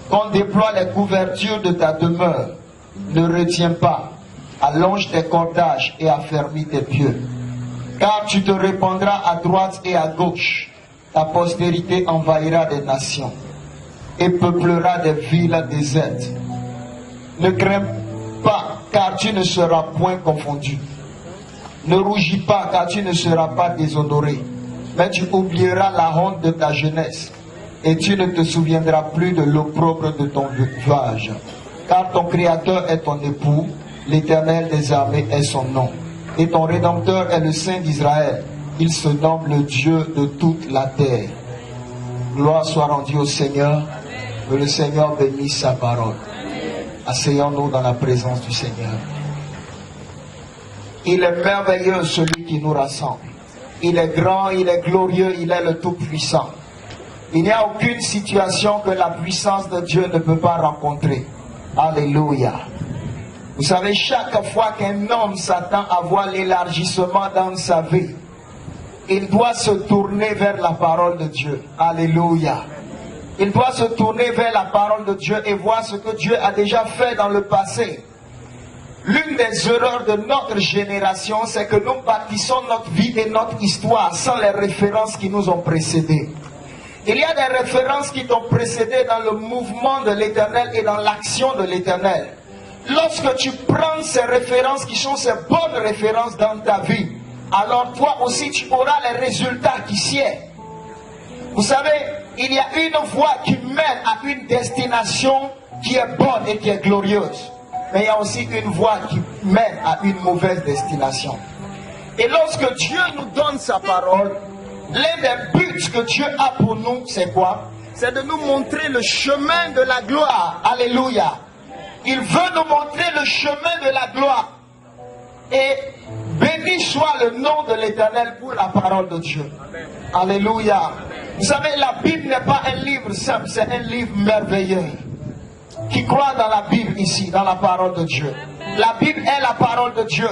qu'on déploie les couvertures de ta demeure. Ne retiens pas, allonge tes cordages et affermis tes pieux. Car tu te répandras à droite et à gauche. Ta postérité envahira des nations et peuplera des villes désertes. Ne crains pas, car tu ne seras point confondu. Ne rougis pas, car tu ne seras pas déshonoré. Mais tu oublieras la honte de ta jeunesse, et tu ne te souviendras plus de l'opprobre de ton veuvage. Car ton Créateur est ton époux, l'Éternel des armées est son nom. Et ton Rédempteur est le Saint d'Israël. Il se nomme le Dieu de toute la terre. Gloire soit rendue au Seigneur. Que le Seigneur bénisse sa parole. Asseyons-nous dans la présence du Seigneur. Il est merveilleux celui qui nous rassemble. Il est grand, il est glorieux, il est le Tout-Puissant. Il n'y a aucune situation que la puissance de Dieu ne peut pas rencontrer. Alléluia. Vous savez, chaque fois qu'un homme s'attend à voir l'élargissement dans sa vie, il doit se tourner vers la parole de Dieu. Alléluia. Il doit se tourner vers la parole de Dieu et voir ce que Dieu a déjà fait dans le passé. L'une des erreurs de notre génération, c'est que nous bâtissons notre vie et notre histoire sans les références qui nous ont précédés. Il y a des références qui t'ont précédé dans le mouvement de l'Éternel et dans l'action de l'Éternel. Lorsque tu prends ces références qui sont ces bonnes références dans ta vie, alors toi aussi tu auras les résultats qui sied. Vous savez, il y a une voie qui mène à une destination qui est bonne et qui est glorieuse. Mais il y a aussi une voie qui mène à une mauvaise destination. Et lorsque Dieu nous donne sa parole, l'un des buts que Dieu a pour nous, c'est quoi? C'est de nous montrer le chemin de la gloire. Alléluia. Il veut nous montrer le chemin de la gloire. Et béni soit le nom de l'Éternel pour la parole de Dieu. Alléluia. Vous savez, la Bible n'est pas un livre simple, c'est un livre merveilleux. Qui croit dans la Bible ici, dans la parole de Dieu? La Bible est la parole de Dieu.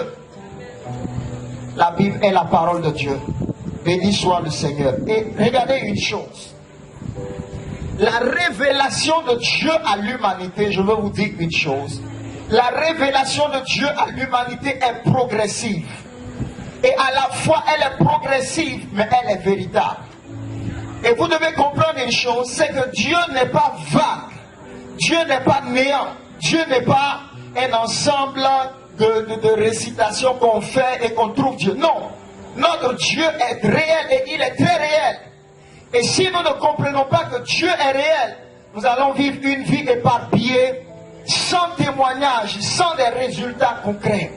La Bible est la parole de Dieu. Béni soit le Seigneur. Et regardez une chose. La révélation de Dieu à l'humanité, je veux vous dire une chose. La révélation de Dieu à l'humanité est progressive. Et à la fois, elle est progressive, mais elle est véritable. Et vous devez comprendre une chose, c'est que Dieu n'est pas vague. Dieu n'est pas néant. Dieu n'est pas un ensemble de récitations qu'on fait et qu'on trouve Dieu. Non. Notre Dieu est réel et il est très réel. Et si nous ne comprenons pas que Dieu est réel, nous allons vivre une vie éparpillée, sans témoignage, sans des résultats concrets.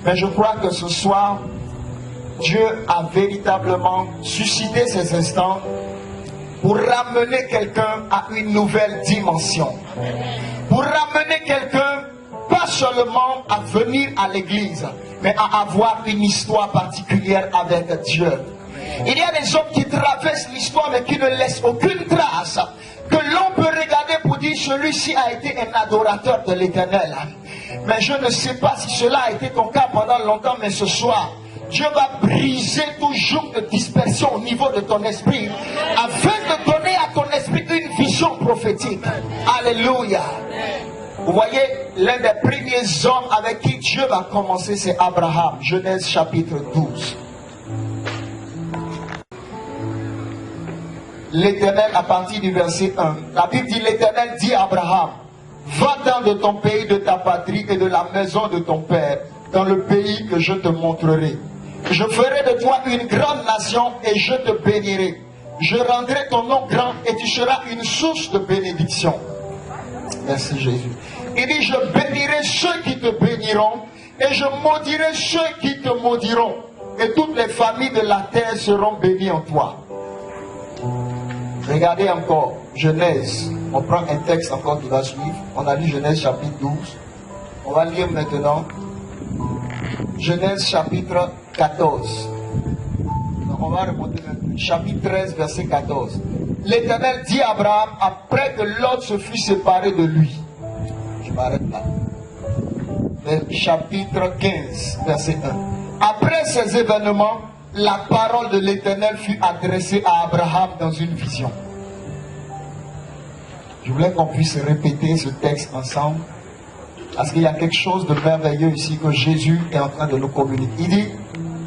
Mais je crois que ce soir, Dieu a véritablement suscité ces instants pour ramener quelqu'un à une nouvelle dimension. Pour ramener quelqu'un, pas seulement à venir à l'église, mais à avoir une histoire particulière avec Dieu. Il y a des hommes qui traversent l'histoire mais qui ne laissent aucune trace, que l'on peut regarder pour dire celui-ci a été un adorateur de l'Éternel. Mais je ne sais pas si cela a été ton cas pendant longtemps, mais ce soir, Dieu va briser tout joug de dispersion au niveau de ton esprit, afin de donner à ton esprit une vision prophétique. Alléluia. Vous voyez, l'un des premiers hommes avec qui Dieu va commencer, c'est Abraham. Genèse chapitre 12. L'Éternel, à partir du verset 1, la Bible dit, l'Éternel dit à Abraham, va-t'en de ton pays, de ta patrie et de la maison de ton père, dans le pays que je te montrerai. Je ferai de toi une grande nation et je te bénirai. Je rendrai ton nom grand et tu seras une source de bénédiction. Merci Jésus. Il dit, je bénirai ceux qui te béniront et je maudirai ceux qui te maudiront. Et toutes les familles de la terre seront bénies en toi. Regardez encore, Genèse. On prend un texte encore qui va suivre. On a lu Genèse chapitre 12. On va lire maintenant Genèse chapitre 14. On va remonter maintenant. Chapitre 13, verset 14. L'Éternel dit à Abraham, après que Lot se fut séparé de lui. Je m'arrête là. Le chapitre 15, verset 1. Après ces événements, la parole de l'Éternel fut adressée à Abraham dans une vision. Je voulais qu'on puisse répéter ce texte ensemble. Parce qu'il y a quelque chose de merveilleux ici que Jésus est en train de nous communiquer. Il dit,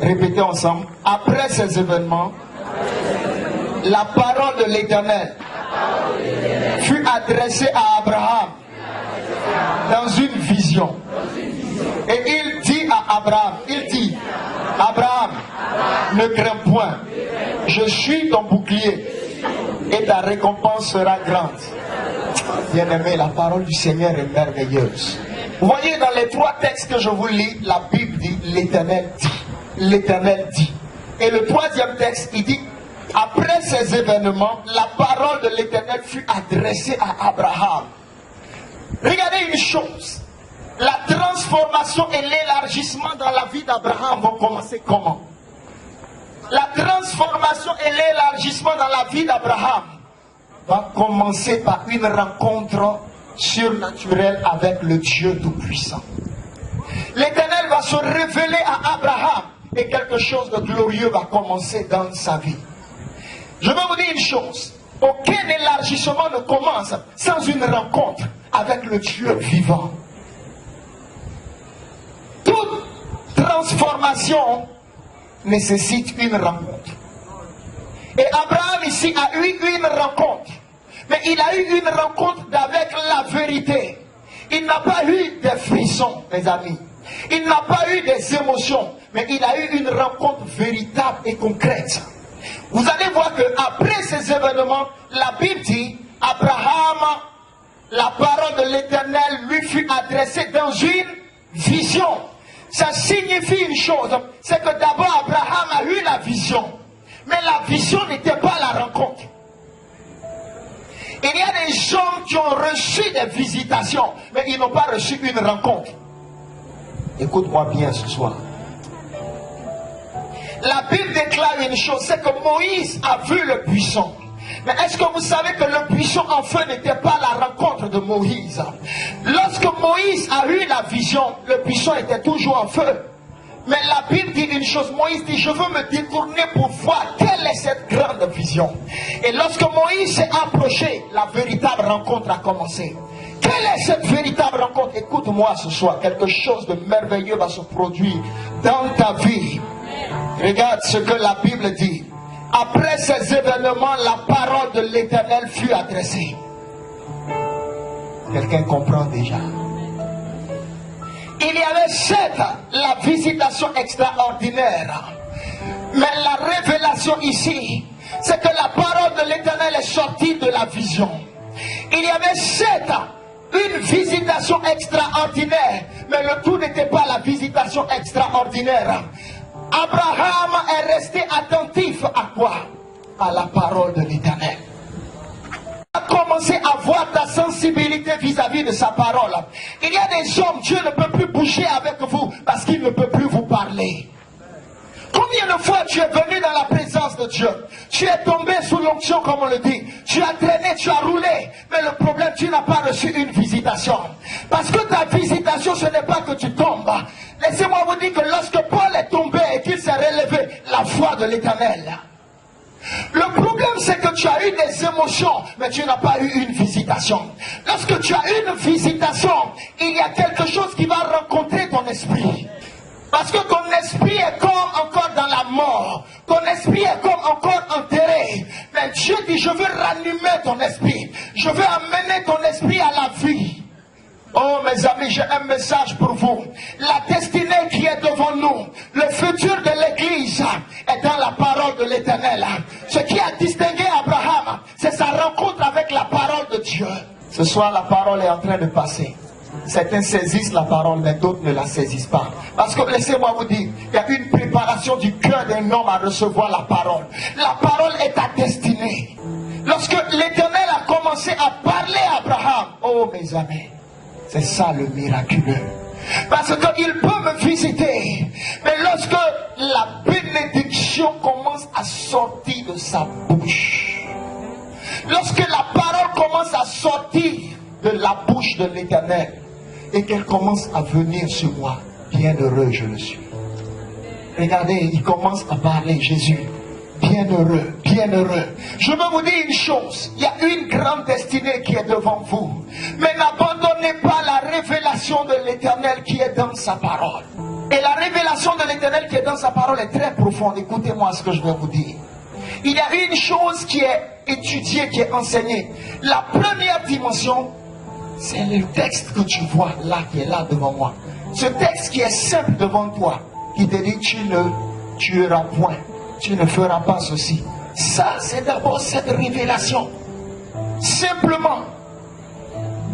répétez ensemble, après ces événements, la parole de l'Éternel fut adressée à Abraham dans une vision. Et il dit à Abraham, Abraham, ne crains point, je suis ton bouclier et ta récompense sera grande. Bien-aimé, la parole du Seigneur est merveilleuse. Vous voyez dans les trois textes que je vous lis, la Bible dit, l'Éternel dit. L'Éternel dit. Et le troisième texte, il dit, après ces événements, la parole de l'Éternel fut adressée à Abraham. Regardez une chose. La transformation et l'élargissement dans la vie d'Abraham vont commencer comment? La transformation et l'élargissement dans la vie d'Abraham va commencer par une rencontre surnaturelle avec le Dieu Tout-Puissant. L'Éternel va se révéler à Abraham et quelque chose de glorieux va commencer dans sa vie. Je vais vous dire une chose. Aucun élargissement ne commence sans une rencontre avec le Dieu vivant. Toute transformation nécessite une rencontre. Et Abraham ici a eu une rencontre. Mais il a eu une rencontre avec la vérité. Il n'a pas eu des frissons, mes amis. Il n'a pas eu des émotions. Mais il a eu une rencontre véritable et concrète. Vous allez voir qu'après ces événements, la Bible dit, Abraham, la parole de l'Éternel lui fut adressée dans une vision. Ça signifie une chose, c'est que d'abord Abraham a eu la vision. Mais la vision n'était pas la rencontre. Il y a des hommes qui ont reçu des visitations, mais ils n'ont pas reçu une rencontre. Écoute-moi bien ce soir. La Bible déclare une chose, c'est que Moïse a vu le buisson. Mais est-ce que vous savez que le buisson en feu n'était pas la rencontre de Moïse? Lorsque Moïse a eu la vision, le buisson était toujours en feu. Mais la Bible dit une chose, Moïse dit, je veux me détourner pour voir quelle est cette grande vision. Et lorsque Moïse s'est approché, la véritable rencontre a commencé. Quelle est cette véritable rencontre? Écoute-moi ce soir, quelque chose de merveilleux va se produire dans ta vie. Regarde ce que la Bible dit. Après ces événements, la parole de l'Éternel fut adressée. Quelqu'un comprend déjà? Il y avait certes la visitation extraordinaire. Mais la révélation ici, c'est que la parole de l'Éternel est sortie de la vision. Il y avait certes une visitation extraordinaire, mais le tout n'était pas la visitation extraordinaire. Abraham est resté attentif à quoi? À la parole de l'Éternel. Il a commencé à voir ta sensibilité vis-à-vis de sa parole. Il y a des hommes, Dieu ne peut plus bouger avec vous parce qu'il ne peut plus vous parler. Combien de fois tu es venu dans la présence de Dieu? Tu es tombé sous l'onction comme on le dit. Tu as traîné, tu as roulé. Mais le problème, tu n'as pas reçu une visitation. Parce que ta visitation, ce n'est pas que tu tombes. Laissez-moi vous dire que lorsque Paul est tombé et qu'il s'est relevé, la foi de l'Éternel. Le problème, c'est que tu as eu des émotions, mais tu n'as pas eu une visitation. Lorsque tu as une visitation, il y a quelque chose qui va rencontrer ton esprit. Parce que ton esprit est comme encore dans la mort. Ton esprit est comme encore enterré. Mais Dieu dit, je veux ranimer ton esprit. Je veux amener ton esprit à la vie. Oh mes amis, j'ai un message pour vous. La destinée qui est devant nous, le futur de l'Église est dans la parole de l'Éternel. Ce qui a distingué Abraham, c'est sa rencontre avec la parole de Dieu. Ce soir, la parole est en train de passer. Certains saisissent la parole, mais d'autres ne la saisissent pas. Parce que laissez-moi vous dire, il y a une préparation du cœur d'un homme à recevoir la parole. La parole est ta destinée. Lorsque l'Éternel a commencé à parler à Abraham, oh mes amis, c'est ça le miraculeux. Parce qu'il peut me visiter, mais lorsque la bénédiction commence à sortir de sa bouche, lorsque la parole commence à sortir de la bouche de l'Éternel, et qu'elle commence à venir sur moi, bienheureux je le suis. Regardez, il commence à parler, Jésus. Bienheureux, bienheureux. Je veux vous dire une chose, il y a une grande destinée qui est devant vous. Mais n'abandonnez pas la révélation de l'Éternel qui est dans sa parole. Et la révélation de l'Éternel qui est dans sa parole est très profonde. Écoutez-moi ce que je vais vous dire. Il y a une chose qui est étudiée, qui est enseignée. La première dimension, c'est le texte que tu vois là, qui est là devant moi. Ce texte qui est simple devant toi, qui te dit tu ne tueras point, tu ne feras pas ceci. Ça, c'est d'abord cette révélation. Simplement.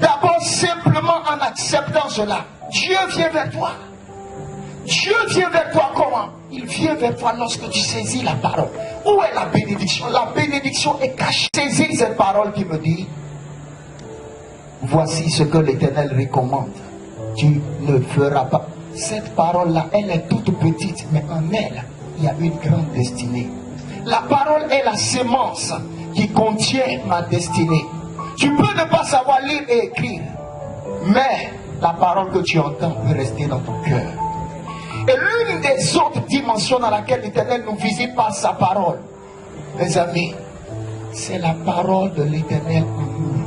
D'abord, simplement en acceptant cela. Dieu vient vers toi. Dieu vient vers toi comment? Il vient vers toi lorsque tu saisis la parole. Où est la bénédiction? La bénédiction est cachée. Saisis cette parole qui me dit, voici ce que l'Éternel recommande. Tu ne feras pas. Cette parole-là, elle est toute petite, mais en elle, il y a une grande destinée. La parole est la sémence qui contient ma destinée. Tu peux ne pas savoir lire et écrire, mais la parole que tu entends peut rester dans ton cœur. Et l'une des autres dimensions dans laquelle l'Éternel nous visite par sa parole, mes amis, c'est la parole de l'Éternel en nous.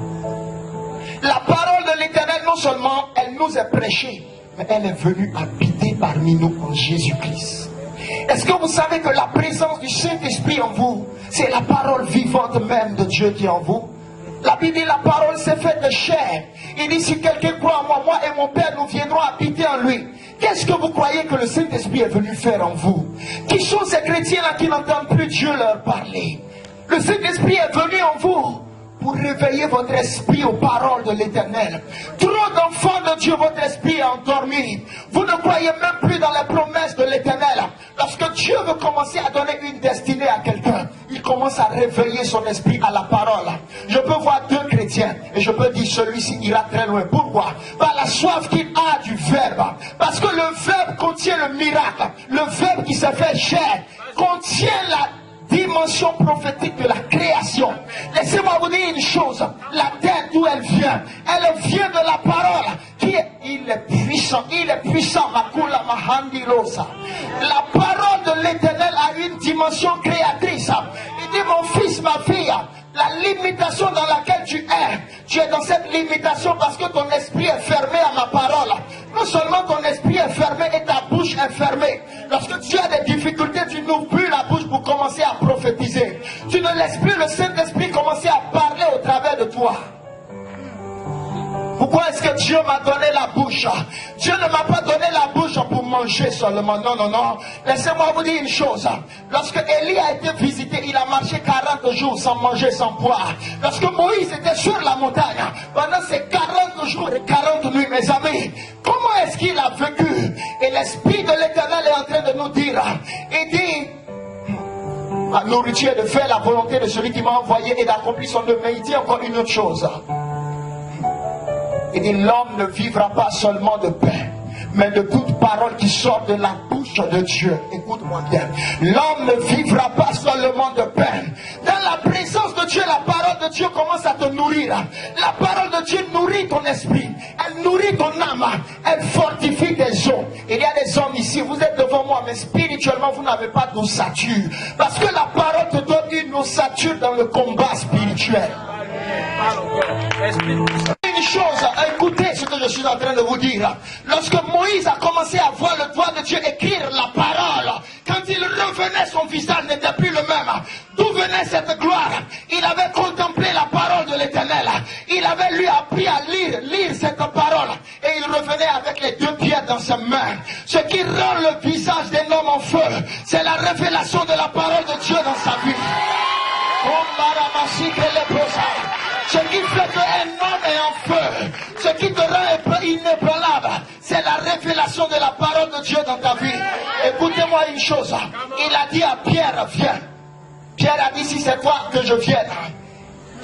La parole de l'Éternel, non seulement elle nous est prêchée, mais elle est venue habiter parmi nous en Jésus-Christ. Est-ce que vous savez que la présence du Saint-Esprit en vous, c'est la parole vivante même de Dieu qui est en vous? La Bible dit la parole s'est faite de chair. Il dit si quelqu'un croit en moi, moi et mon Père, nous viendrons habiter en lui. Qu'est-ce que vous croyez que le Saint-Esprit est venu faire en vous? Qui sont ces chrétiens-là qui n'entendent plus Dieu leur parler? Le Saint-Esprit est venu en vous pour réveiller votre esprit aux paroles de l'Éternel. Trop d'enfants de Dieu, votre esprit est endormi. Vous ne croyez même plus dans les promesses de l'Éternel. Lorsque Dieu veut commencer à donner une destinée à quelqu'un, il commence à réveiller son esprit à la parole. Je peux voir deux chrétiens et je peux dire celui-ci ira très loin. Pourquoi? Par la soif qu'il a du verbe. Parce que le verbe contient le miracle. Le verbe qui s'est fait chair contient la dimension prophétique de la création. Laissez-moi vous dire une chose. La terre d'où elle vient de la parole. Il est puissant. Il est puissant. La parole de l'Éternel a une dimension créatrice. Il dit mon fils, ma fille, la limitation dans laquelle tu es dans cette limitation parce que ton esprit est fermé à ma parole. Non seulement ton esprit est fermé et ta bouche est fermée. Lorsque tu as des difficultés, tu n'ouvres plus la bouche pour commencer à prophétiser. Tu ne laisses plus le Saint-Esprit commencer à parler au travers de toi. Pourquoi est-ce que Dieu m'a donné la bouche? Dieu ne m'a pas donné la bouche pour manger seulement. Non, non, non. Laissez-moi vous dire une chose. Lorsque Élie a été visité, il a marché 40 jours sans manger, sans boire. Lorsque Moïse était sur la montagne, pendant ces 40 jours et 40 nuits, mes amis, comment est-ce qu'il a vécu? Et l'Esprit de l'Éternel est en train de nous dire, il dit, ma nourriture est de faire la volonté de celui qui m'a envoyé et d'accomplir son œuvre. Mais il dit encore une autre chose. Il dit l'homme ne vivra pas seulement de pain, mais de toute parole qui sort de la bouche de Dieu. Écoute-moi bien. L'homme ne vivra pas seulement de pain. Dans la présence de Dieu, la parole de Dieu commence à te nourrir. La parole de Dieu nourrit ton esprit. Elle nourrit ton âme. Elle fortifie tes os. Il y a des hommes ici, vous êtes devant moi, mais spirituellement, vous n'avez pas d'ossature. Parce que la parole te donne une ossature dans le combat spirituel. Une chose, écoutez ce que je suis en train de vous dire. Lorsque Moïse a commencé à voir le doigt de Dieu écrire la parole, quand il revenait, son visage n'était plus le même. D'où venait cette gloire? Il avait contemplé la parole de l'Éternel. Il avait lui appris à lire cette parole. Et il revenait avec les deux pieds dans ses mains. Ce qui rend le visage d'un homme en feu, c'est la révélation de la parole de Dieu dans sa vie. Ce qui fait qu'un homme est en feu, ce qui te rend inébranlable, c'est la révélation de la parole de Dieu dans ta vie. Écoutez-moi une chose. Il a dit à Pierre, viens. Pierre a dit, si c'est toi que je vienne.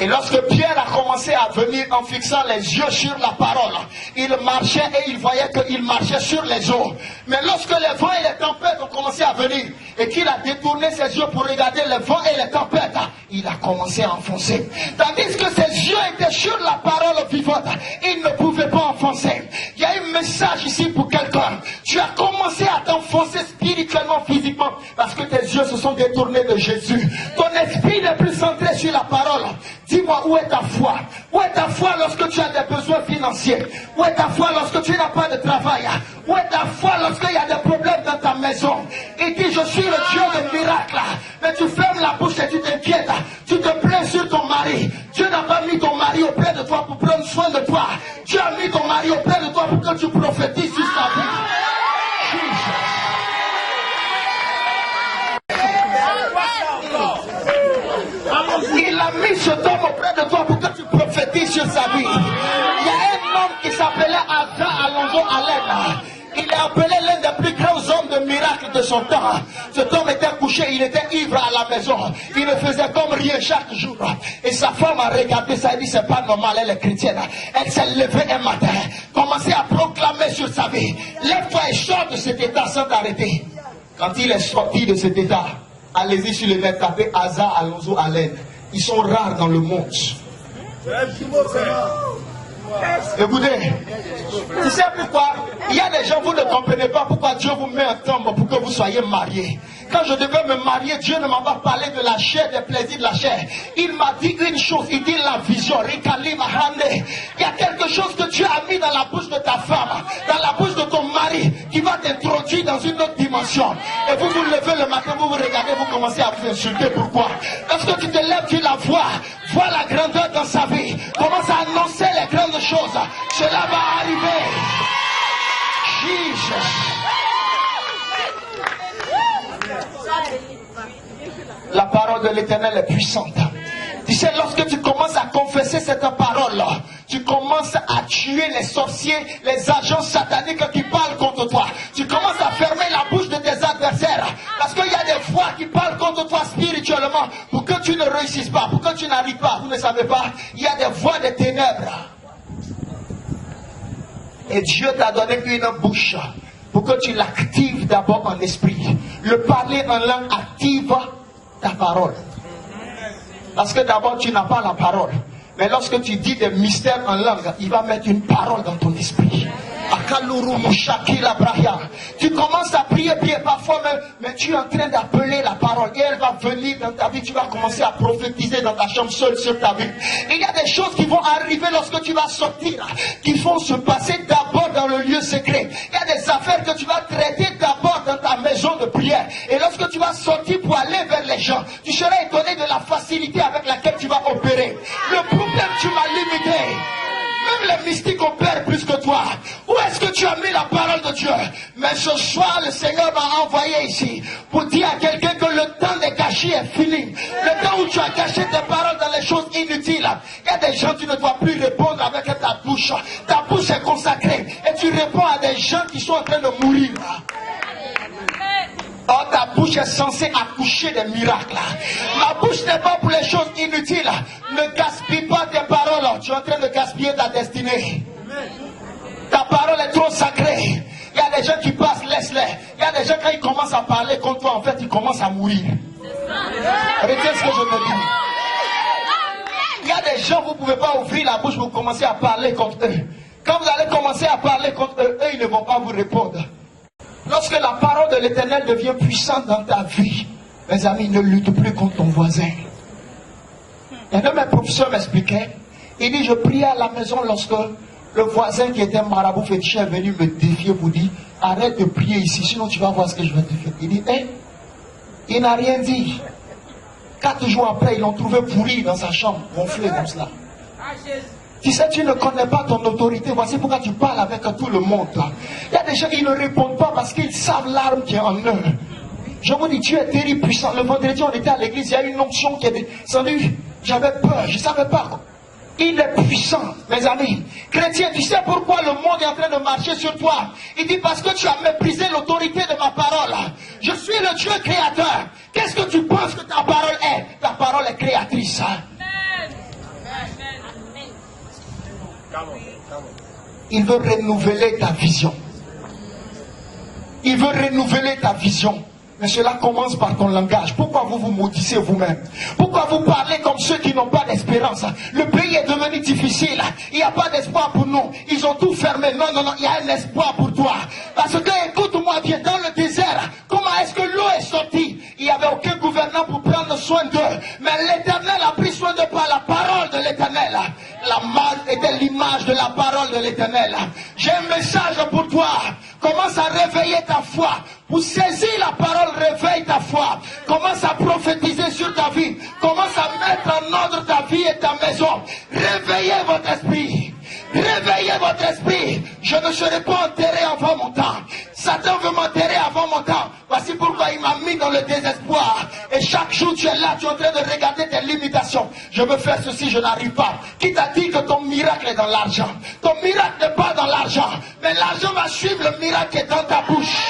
Et lorsque Pierre a commencé à venir en fixant les yeux sur la parole, il marchait et il voyait qu'il marchait sur les eaux. Mais lorsque les vents et les tempêtes ont commencé à venir et qu'il a détourné ses yeux pour regarder les vents et les tempêtes, il a commencé à enfoncer. Tandis que ses yeux étaient sur la parole vivante, il ne pouvait pas enfoncer. Il y a un message ici pour quelqu'un. Tu as commencé à t'enfoncer spirituellement, physiquement, parce que tes yeux se sont détournés de Jésus. Ton esprit n'est plus centré sur la parole. Dis-moi, où est ta foi? Où est ta foi lorsque tu as des besoins financiers? Où est ta foi lorsque tu n'as pas de travail? Où est ta foi lorsqu'il y a des problèmes dans ta maison? Il dit, je suis le Dieu de miracles. Mais tu fermes la bouche et tu t'inquiètes. Tu te plains sur ton mari. Dieu n'a pas mis ton mari auprès de toi pour prendre soin de toi. Dieu a mis ton mari auprès de toi pour que tu prophétises sur sa vie. Il a mis cet homme auprès de toi pour que tu prophétises sur sa vie. Il y a un homme qui s'appelait Asa Alonso Allen. Il est appelé l'un des plus grands hommes de miracles de son temps. Cet homme était couché, il était ivre à la maison. Il ne faisait comme rien chaque jour. Et sa femme a regardé ça et dit, c'est pas normal, elle est chrétienne. Elle s'est levée un matin, commençait à proclamer sur sa vie. Lève-toi et sors de cet état sans t'arrêter. Quand il est sorti de cet état, allez-y sur le net, tapez Asa Alonso Allen. Ils sont rares dans le monde. Écoutez, tu sais pourquoi? Il y a des gens, vous ne comprenez pas pourquoi Dieu vous met un tombe pour que vous soyez mariés. Quand je devais me marier, Dieu ne m'a pas parlé de la chair, des plaisirs de la chair. Il m'a dit une chose, il dit la vision. Il y a quelque chose que Dieu a mis dans la bouche de ta femme, dans la bouche de ton mari, qui va t'introduire dans une autre dimension. Et vous vous levez le matin, vous vous regardez, vous commencez à vous insulter. Pourquoi? Parce que tu te lèves, tu la vois la grandeur dans sa vie, commence à annoncer les grandes choses. Cela va arriver. Jesus. La parole de l'Éternel est puissante. Tu sais, lorsque tu commences à confesser cette parole, tu commences à tuer les sorciers, les agents sataniques qui parlent contre toi. Tu commences à fermer la bouche de tes adversaires. Parce qu'il y a des voix qui parlent contre toi spirituellement pour que tu ne réussisses pas, pour que tu n'arrives pas. Vous ne savez pas, il y a des voix de ténèbres. Et Dieu t'a donné une bouche pour que tu l'actives d'abord en esprit. Le parler en langue active ta parole. Parce que d'abord tu n'as pas la parole. Mais lorsque tu dis des mystères en langue, il va mettre une parole dans ton esprit. Tu commences à prier, parfois même, mais tu es en train d'appeler la parole et elle va venir dans ta vie. Tu vas commencer à prophétiser dans ta chambre seule sur ta vie. Il y a des choses qui vont arriver lorsque tu vas sortir, qui vont se passer d'abord dans le lieu secret. Il y a des affaires que tu vas traiter d'abord dans ta maison de prière. Et lorsque tu vas sortir pour aller vers les gens, tu seras étonné de la facilité avec laquelle tu vas opérer. Le problème, tu m'as limité. Même les mystiques opèrent plus que toi. Où est-ce que tu as mis la parole de Dieu? Mais ce soir, le Seigneur m'a envoyé ici pour dire à quelqu'un que le temps des gâchis est fini. Le temps où tu as caché tes paroles dans les choses inutiles. Il y a des gens, tu ne dois plus répondre avec ta bouche. Ta bouche est consacrée. Et tu réponds à des gens qui sont en train de mourir. Or, ta bouche est censée accoucher des miracles. Ma bouche n'est pas pour les choses inutiles. Ne gaspille pas tes paroles. Tu es en train de gaspiller ta destinée. Ta parole est trop sacrée. Il y a des gens qui passent, laisse-les. Il y a des gens, quand ils commencent à parler contre toi, en fait, ils commencent à mourir. Retiens ce que je te dis. Il y a des gens, vous ne pouvez pas ouvrir la bouche pour commencer à parler contre eux. Quand vous allez commencer à parler contre eux, eux, ils ne vont pas vous répondre. Lorsque la parole de l'Éternel devient puissante dans ta vie, mes amis, ne lutte plus contre ton voisin. Un de mes professeurs m'expliquait, il dit, je priais à la maison lorsque le voisin qui était marabout fétiche est venu me défier pour dire, arrête de prier ici, sinon tu vas voir ce que je vais te faire. Il dit, il n'a rien dit. 4 jours après, ils l'ont trouvé pourri dans sa chambre, gonflé comme cela. Tu sais, tu ne connais pas ton autorité. Voici pourquoi tu parles avec tout le monde. Il y a des gens qui ne répondent pas parce qu'ils savent l'arme qui est en eux. Je vous dis, Dieu est terrible, puissant. Le vendredi, on était à l'église, il y a une onction qui est descendue. J'avais peur, je ne savais pas. Il est puissant, mes amis. Chrétien, tu sais pourquoi le monde est en train de marcher sur toi? Il dit, parce que tu as méprisé l'autorité de ma parole. Je suis le Dieu créateur. Qu'est-ce que tu penses que ta parole est? Ta parole est créatrice. Il veut renouveler ta vision. Il veut renouveler ta vision. Mais cela commence par ton langage. Pourquoi vous vous maudissez vous-même? Pourquoi vous parlez comme ceux qui n'ont pas d'espérance? Le pays est devenu difficile. Il n'y a pas d'espoir pour nous. Ils ont tout fermé. Non, non, non, il y a un espoir pour toi. Parce que, écoute-moi bien, dans le désert, comment est-ce que l'eau est sortie? Il n'y avait aucun de la parole de l'Éternel. J'ai un message pour toi. Commence à réveiller ta foi. Pour saisir la parole, réveille ta foi. Commence à prophétiser sur ta vie. Commence à mettre en ordre ta vie et ta maison. Réveillez votre esprit. Réveillez votre esprit. Je ne serai pas enterré avant mon temps. Satan veut m'enterrer avant mon temps. Voici pourquoi il m'a mis dans le désespoir. Et chaque jour tu es là, tu es en train de regarder tes limitations. Je veux faire ceci, je n'arrive pas. Qui t'a dit que ton miracle est dans l'argent? Ton miracle n'est pas dans l'argent. Mais l'argent va suivre le miracle qui est dans ta bouche.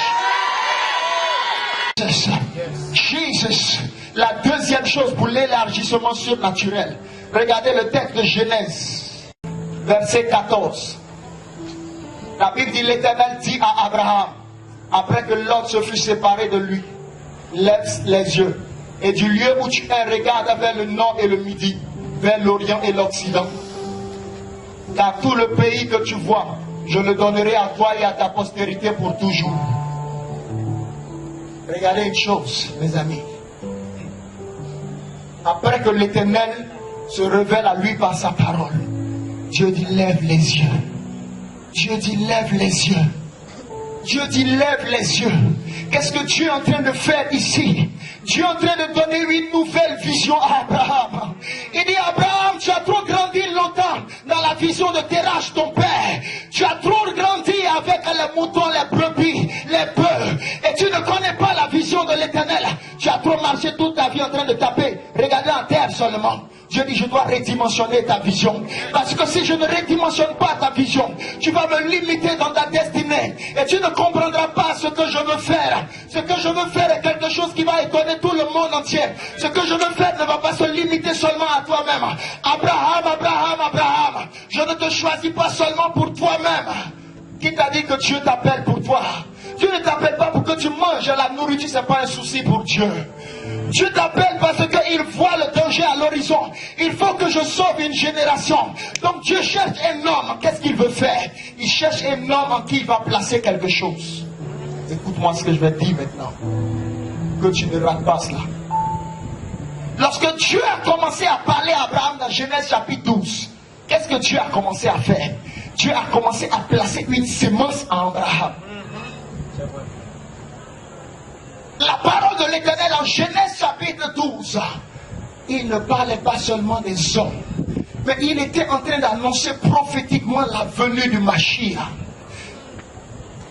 Jesus. La deuxième chose pour l'élargissement surnaturel. Regardez le texte de Genèse. Verset 14. La Bible dit, l'Éternel dit à Abraham, après que Lot se fut séparé de lui, lève les yeux, et du lieu où tu es, regarde vers le nord et le midi, vers l'Orient et l'Occident. Car tout le pays que tu vois, je le donnerai à toi et à ta postérité pour toujours. Regardez une chose, mes amis. Après que l'Éternel se révèle à lui par sa parole, Dieu dit lève les yeux. Dieu dit lève les yeux. Dieu dit lève les yeux. Qu'est-ce que Dieu est en train de faire ici? Dieu est en train de donner une nouvelle vision à Abraham. Il dit Abraham, tu as trop grandi longtemps dans la vision de Terach, ton père. Tu as trop grandi avec les moutons, les brebis, les bœufs. Et tu ne connais pas la vision de l'Éternel. Tu as trop marché toute ta vie en train de taper. Regardez en terre seulement. Dieu dit, je dois redimensionner ta vision. Parce que si je ne redimensionne pas ta vision, tu vas me limiter dans ta destinée. Et tu ne comprendras pas ce que je veux faire. Ce que je veux faire est quelque chose qui va étonner tout le monde entier. Ce que je veux faire ne va pas se limiter seulement à toi-même. Abraham, Abraham, Abraham, je ne te choisis pas seulement pour toi-même. Qui t'a dit que Dieu t'appelle pour toi? Dieu ne t'appelle pas pour que tu manges la nourriture, ce n'est pas un souci pour Dieu. Dieu t'appelle parce qu'il voit le danger à l'horizon. Il faut que je sauve une génération. Donc Dieu cherche un homme. Qu'est-ce qu'il veut faire? Il cherche un homme en qui il va placer quelque chose. Écoute-moi ce que je vais te dire maintenant. Que tu ne rates pas cela. Lorsque Dieu a commencé à parler à Abraham dans Genèse chapitre 12, qu'est-ce que Dieu a commencé à faire? Dieu a commencé à placer une semence en Abraham. La parole de l'Éternel en Genèse chapitre 12, il ne parlait pas seulement des hommes, mais il était en train d'annoncer prophétiquement la venue du Mashiach.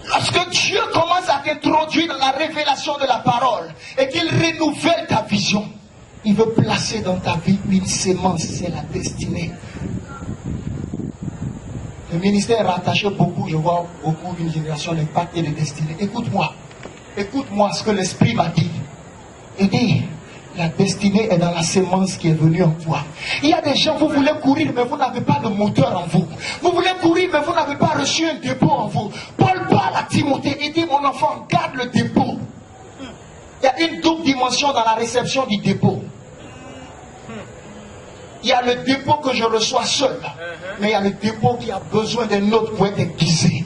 Lorsque Dieu commence à t'introduire dans la révélation de la parole et qu'il renouvelle ta vision, il veut placer dans ta vie une sémence, c'est la destinée. Le ministère rattaché beaucoup, je vois beaucoup d'une génération d'impact et de destinée. Écoute-moi. Écoute-moi ce que l'Esprit m'a dit. Il dit, la destinée est dans la sémence qui est venue en toi. Il y a des gens, vous voulez courir, mais vous n'avez pas de moteur en vous. Vous voulez courir, mais vous n'avez pas reçu un dépôt en vous. Paul parle à Timothée, il dit, mon enfant, garde le dépôt. Il y a une double dimension dans la réception du dépôt. Il y a le dépôt que je reçois seul, mais il y a le dépôt qui a besoin d'un autre pour être aiguisé.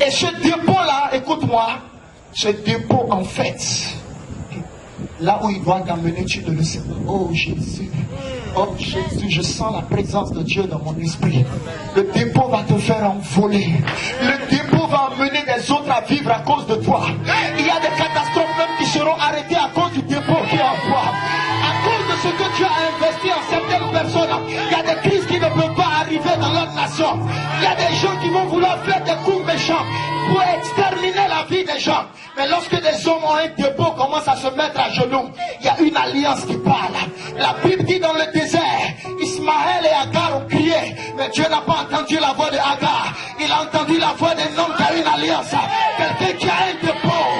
Et ce dépôt-là, écoute-moi, ce dépôt en fait, là où il doit t'amener, tu ne le sais pas. Oh Jésus, je sens la présence de Dieu dans mon esprit. Le dépôt va te faire envoler. Le dépôt va amener des autres à vivre à cause de toi. Il y a des catastrophes même qui seront arrêtées à cause du dépôt qui est en toi. À cause de ce que tu as investi en certaines personnes, il y a des crises qui ne peuvent pas arriver dans notre nation. Il y a des gens qui vont vouloir faire des coups méchants pour exterminer la vie des gens. Mais lorsque des hommes ont un dépôt, commencent à se mettre à genoux, il y a une alliance qui parle. La Bible dit dans le désert, Ismaël et Agar ont crié, mais Dieu n'a pas entendu la voix de Agar. Il a entendu la voix d'un homme qui a une alliance. Quelqu'un qui a un dépôt.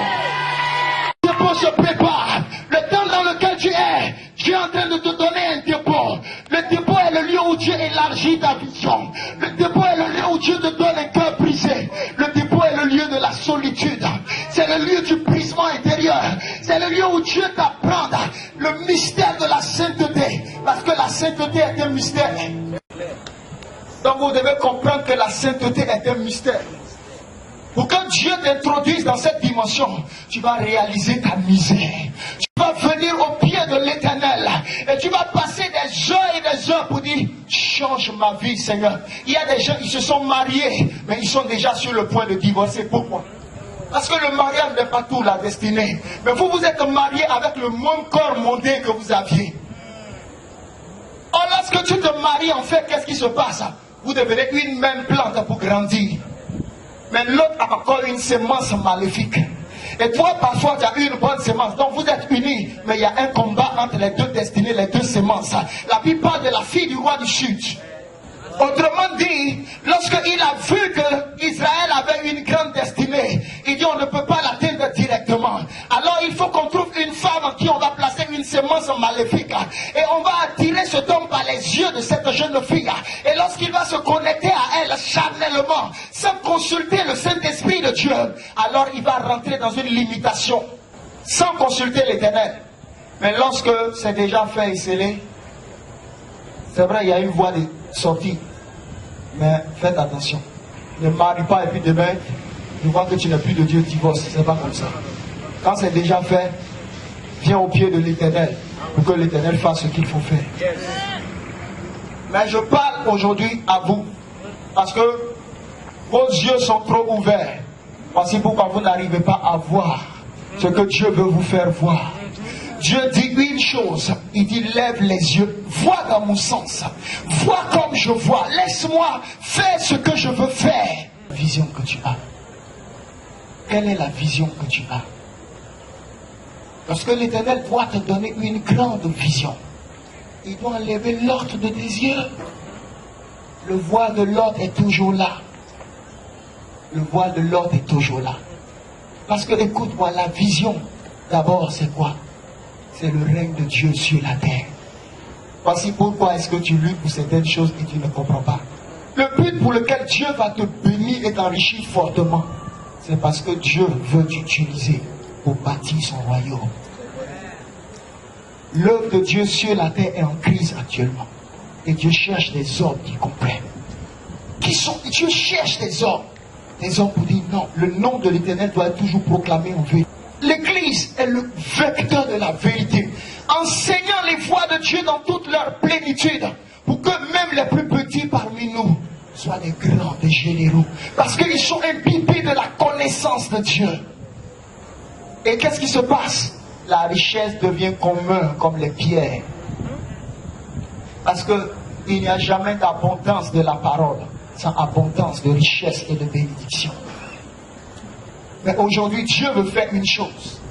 Le dépôt se prépare. Le temps dans lequel tu es, Dieu est en train de te donner un dépôt. Le dépôt est le lieu où Dieu élargit ta vision. Le dépôt est le lieu où Dieu te donne un cœur brisé. Le dépôt est le lieu de la solitude. C'est le lieu du brisement intérieur. C'est le lieu où Dieu t'apprend le mystère de la sainteté. Parce que la sainteté est un mystère. Donc vous devez comprendre que la sainteté est un mystère. Pour que Dieu t'introduise dans cette dimension, tu vas réaliser ta misère. Tu vas venir au pied de l'Éternel et tu vas passer des des heures et des heures pour dire, change ma vie, Seigneur. Il y a des gens qui se sont mariés, mais ils sont déjà sur le point de divorcer. Pourquoi? Parce que le mariage n'est pas tout la destinée. Mais vous, vous êtes marié avec le même corps mondain que vous aviez. Or, lorsque tu te maries, en fait, qu'est-ce qui se passe? Vous devenez une même plante pour grandir. Mais l'autre a encore une sémence maléfique. Et toi, parfois, tu as une bonne sémence. Donc, vous êtes unis. Mais il y a un combat entre les deux destinées, les deux sémences. La Bible parle de la fille du roi du Sud. Autrement dit, lorsqu'il a vu que Israël avait une grande destinée, il dit on ne peut pas l'atteindre directement. Alors il faut qu'on trouve une femme en qui on va placer une sémence maléfique. Et on va attirer cet homme par les yeux de cette jeune fille. Et lorsqu'il va se connecter à elle charnellement, sans consulter le Saint-Esprit de Dieu, alors il va rentrer dans une limitation, sans consulter l'Éternel. Mais lorsque c'est déjà fait et scellé, c'est vrai, il y a une voie de sortie. Mais faites attention. Ne marie pas et puis demain, tu vois que tu n'as plus de Dieu, divorce. C'est pas comme ça. Quand c'est déjà fait, viens au pied de l'Éternel pour que l'Éternel fasse ce qu'il faut faire. Mais je parle aujourd'hui à vous parce que vos yeux sont trop ouverts. Voici pourquoi vous n'arrivez pas à voir ce que Dieu veut vous faire voir. Dieu dit une chose, il dit lève les yeux, vois dans mon sens, vois comme je vois, laisse-moi faire ce que je veux faire. La vision que tu as. Quelle est la vision que tu as? Parce que l'Éternel doit te donner une grande vision. Il doit enlever l'ordre de tes yeux. Le voile de l'ordre est toujours là. Le voile de l'ordre est toujours là. Parce que écoute-moi, la vision, d'abord c'est quoi? C'est le règne de Dieu sur la terre. Voici pourquoi est-ce que tu luttes pour certaines choses et tu ne comprends pas. Le but pour lequel Dieu va te bénir et t'enrichir fortement, c'est parce que Dieu veut t'utiliser pour bâtir son royaume. L'œuvre de Dieu sur la terre est en crise actuellement. Et Dieu cherche des hommes qui comprennent. Dieu cherche des hommes. Des hommes pour dire non, le nom de l'Éternel doit être toujours proclamé en vérité. L'Église est le vecteur de la vérité, enseignant les voies de Dieu dans toute leur plénitude, pour que même les plus petits parmi nous soient des grands, des généraux, parce qu'ils sont imbibés de la connaissance de Dieu. Et qu'est-ce qui se passe? La richesse devient commune comme les pierres, parce qu'il n'y a jamais d'abondance de la parole sans abondance de richesse et de bénédiction. Mais aujourd'hui, Dieu veut faire une chose.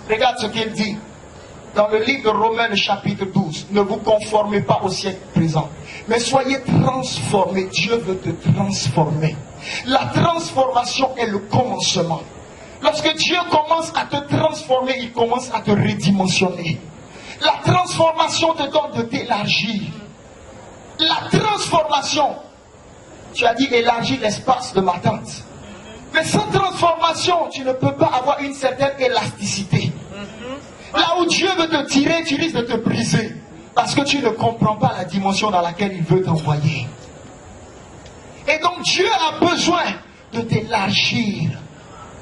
Regarde ce qu'il dit. Dans le livre de Romains, le chapitre 12. Ne vous conformez pas au siècle présent, mais soyez transformés. Dieu veut te transformer. La transformation est le commencement. Lorsque Dieu commence à te transformer, il commence à te redimensionner. La transformation te donne de t'élargir. La transformation, tu as dit élargir l'espace de ma tente. Mais sans transformation, tu ne peux pas avoir une certaine élasticité. Là où Dieu veut te tirer, tu risques de te briser. Parce que tu ne comprends pas la dimension dans laquelle il veut t'envoyer. Et donc Dieu a besoin de t'élargir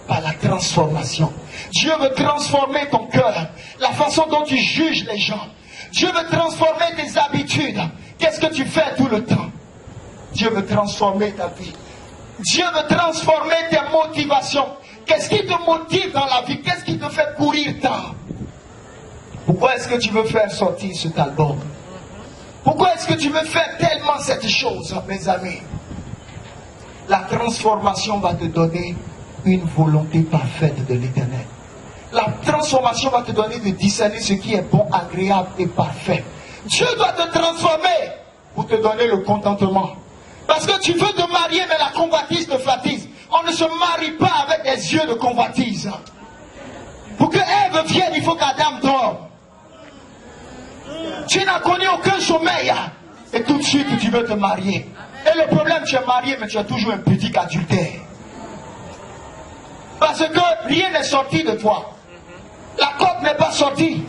par la transformation. Dieu veut transformer ton cœur, la façon dont tu juges les gens. Dieu veut transformer tes habitudes. Qu'est-ce que tu fais tout le temps? Dieu veut transformer ta vie. Dieu veut transformer tes motivations. Qu'est-ce qui te motive dans la vie? Qu'est-ce qui te fait courir tant? Pourquoi est-ce que tu veux faire sortir cet album? Pourquoi est-ce que tu veux faire tellement cette chose, mes amis? La transformation va te donner une volonté parfaite de l'Éternel. La transformation va te donner de discerner ce qui est bon, agréable et parfait. Dieu doit te transformer pour te donner le contentement. Parce que tu veux te marier, mais la convoitise te fatigue. On ne se marie pas avec des yeux de convoitise. Pour que Ève vienne, il faut qu'Adam dorme. Tu n'as connu aucun sommeil. Et tout de suite, tu veux te marier. Et le problème, tu es marié, mais tu as toujours un pudique adultère. Parce que rien n'est sorti de toi. La côte n'est pas sortie.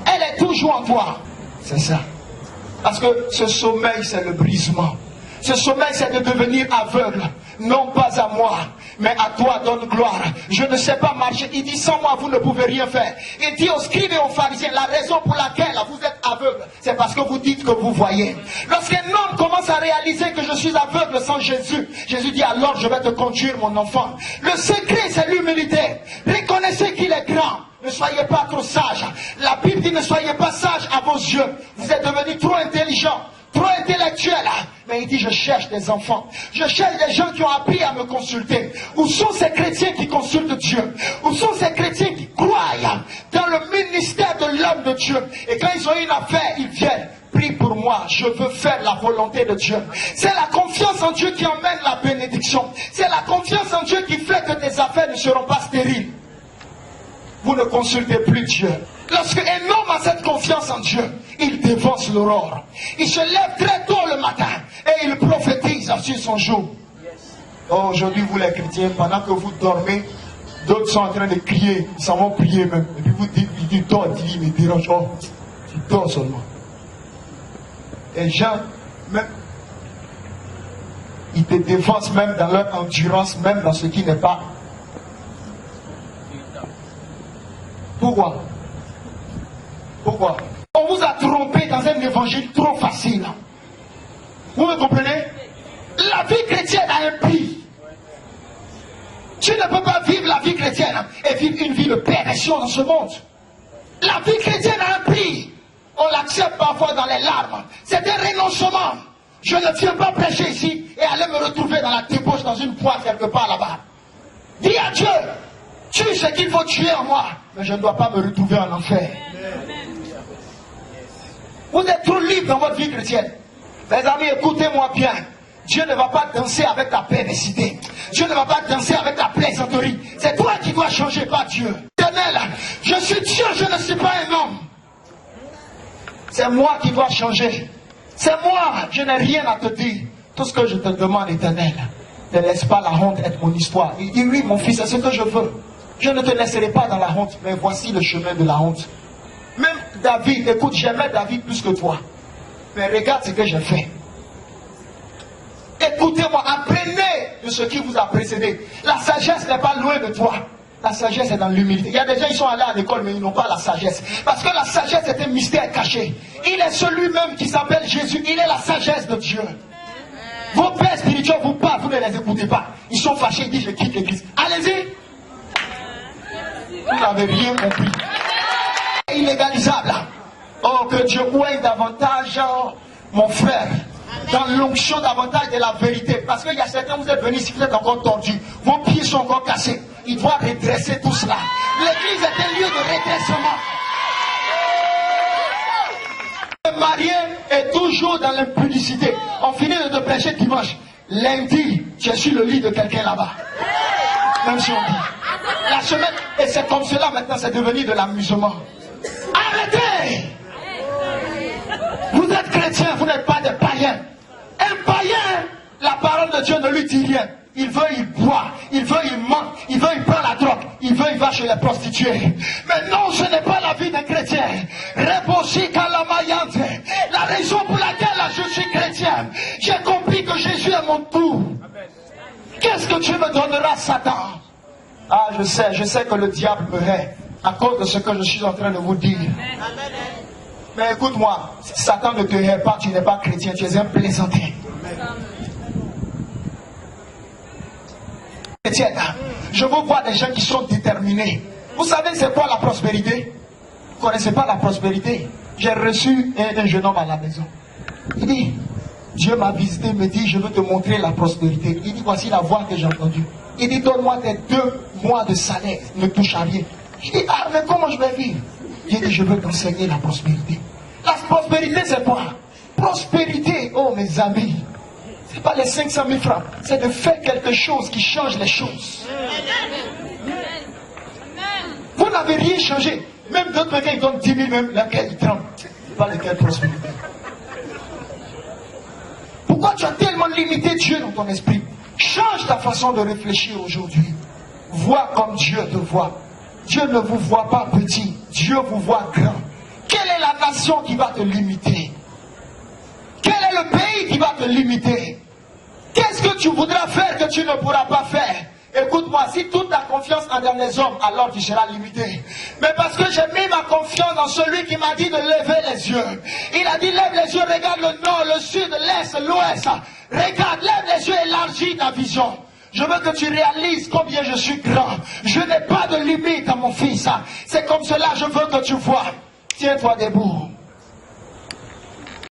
Elle est toujours en toi. C'est ça. Parce que ce sommeil, c'est le brisement. Ce sommeil, c'est de devenir aveugle. Non pas à moi, mais à toi donne gloire. Je ne sais pas marcher. Il dit, sans moi, vous ne pouvez rien faire. Il dit aux scribes et aux pharisiens, la raison pour laquelle vous êtes aveugles, c'est parce que vous dites que vous voyez. Lorsqu'un homme commence à réaliser que je suis aveugle sans Jésus, Jésus dit, alors je vais te conduire, mon enfant. Le secret, c'est l'humilité. Reconnaissez qu'il est grand. Ne soyez pas trop sage. La Bible dit, ne soyez pas sage à vos yeux. Vous êtes devenus trop intelligents, trop intellectuel. Mais il dit, je cherche des enfants. Je cherche des gens qui ont appris à me consulter. Où sont ces chrétiens qui consultent Dieu? Où sont ces chrétiens qui croient dans le ministère de l'homme de Dieu? Et quand ils ont une affaire, ils viennent. Prie pour moi, je veux faire la volonté de Dieu. C'est la confiance en Dieu qui emmène la bénédiction. C'est la confiance en Dieu qui fait que tes affaires ne seront pas stériles. Vous ne consultez plus Dieu. Lorsque un homme a cette confiance en Dieu, il dévance l'aurore. Il se lève très tôt le matin et il prophétise sur son jour. Oh, aujourd'hui, vous les chrétiens, pendant que vous dormez, d'autres sont en train de crier, ils s'en vont prier même. Et puis vous dites, il dort, il me dérange. Oh, tu dors seulement. Les gens, même, ils te dévancent même dans leur endurance, même dans ce qui n'est pas. Pourquoi? Pourquoi? On vous a trompé dans un évangile trop facile. Vous me comprenez? La vie chrétienne a un prix. Tu ne peux pas vivre la vie chrétienne et vivre une vie de perversion dans ce monde. La vie chrétienne a un prix. On l'accepte parfois dans les larmes. C'est un renoncement. Je ne viens pas prêcher ici et aller me retrouver dans la débauche dans une poire quelque part là-bas. Dis à Dieu, tue ce qu'il faut tuer en moi, mais je ne dois pas me retrouver en enfer. Vous êtes trop libre dans votre vie chrétienne. Mes amis, écoutez-moi bien. Dieu ne va pas danser avec ta perversité. Dieu ne va pas danser avec ta plaisanterie. C'est toi qui dois changer, pas Dieu. Éternel, je suis Dieu, je ne suis pas un homme. C'est moi qui dois changer. C'est moi, je n'ai rien à te dire. Tout ce que je te demande, Éternel, ne laisse pas la honte être mon histoire. Il dit, oui, mon fils, c'est ce que je veux. Je ne te laisserai pas dans la honte, mais voici le chemin de la honte. Même David, écoute, j'aimais David plus que toi. Mais regarde ce que j'ai fait. Écoutez-moi, apprenez de ce qui vous a précédé. La sagesse n'est pas loin de toi. La sagesse est dans l'humilité. Il y a des gens qui sont allés à l'école, mais ils n'ont pas la sagesse. Parce que la sagesse est un mystère caché. Il est celui-même qui s'appelle Jésus. Il est la sagesse de Dieu. Vos pères spirituels vous parlent, vous ne les écoutez pas. Ils sont fâchés, ils disent, je quitte l'église. Allez-y. Vous n'avez rien compris. Illégalisable. Oh, que Dieu ouaille davantage, mon frère, dans l'onction davantage de la vérité. Parce qu'il y a certains, vous êtes venus ici, vous êtes encore tordus. Vos pieds sont encore cassés. Il doit redresser tout cela. L'église est un lieu de redressement. Le marié est toujours dans l'impudicité. On finit de te prêcher dimanche. Lundi, je suis le lit de quelqu'un là-bas. Même si on dit. La semaine, et c'est comme cela maintenant, c'est devenu de l'amusement. Arrêtez! Vous êtes chrétien, vous n'êtes pas des païens. Un païen, la parole de Dieu ne lui dit rien. Il veut, il boit. Il veut, il ment. Il veut, il prend la drogue. Il veut, il va chez les prostituées. Mais non, ce n'est pas la vie d'un chrétien. La raison pour laquelle je suis chrétien, j'ai compris que Jésus est mon tout. Qu'est-ce que tu me donneras, Satan? Ah, je sais que le diable me hait à cause de ce que je suis en train de vous dire. Mais écoute-moi, si Satan ne te hait pas, tu n'es pas chrétien, tu es un plaisantin. Je veux voir des gens qui sont déterminés. Vous savez c'est quoi la prospérité? Vous ne connaissez pas la prospérité? J'ai reçu un jeune homme à la maison. Il dit, Dieu m'a visité, il me dit, je veux te montrer la prospérité. Il dit, voici la voix que j'ai entendue. Il dit, donne-moi tes 2 mois de salaire, ne touche à rien. Je dis, ah, mais comment je vais vivre? Il dit, je veux t'enseigner la prospérité. La prospérité, c'est quoi? Prospérité, oh mes amis, ce n'est pas les 500 000 francs, c'est de faire quelque chose qui change les choses. Vous n'avez rien changé. Même d'autres, quand ils donnent 10 000, même laquelle ils tremblent. Ce n'est pas lesquelles prospérité. Pourquoi tu as tellement limité Dieu dans ton esprit? Change ta façon de réfléchir aujourd'hui. Vois comme Dieu te voit. Dieu ne vous voit pas petit, Dieu vous voit grand. Quelle est la nation qui va te limiter? Quel est le pays qui va te limiter? Qu'est-ce que tu voudras faire que tu ne pourras pas faire? Écoute-moi, si toute ta confiance en les hommes, alors tu seras limité. Mais parce que j'ai mis ma confiance dans celui qui m'a dit de lever les yeux. Il a dit, lève les yeux, regarde le nord, le sud, l'est, l'ouest. Regarde, lève les yeux, élargis ta vision. Je veux que tu réalises combien je suis grand. Je n'ai pas de limite à mon fils. C'est comme cela, je veux que tu vois. Tiens-toi debout.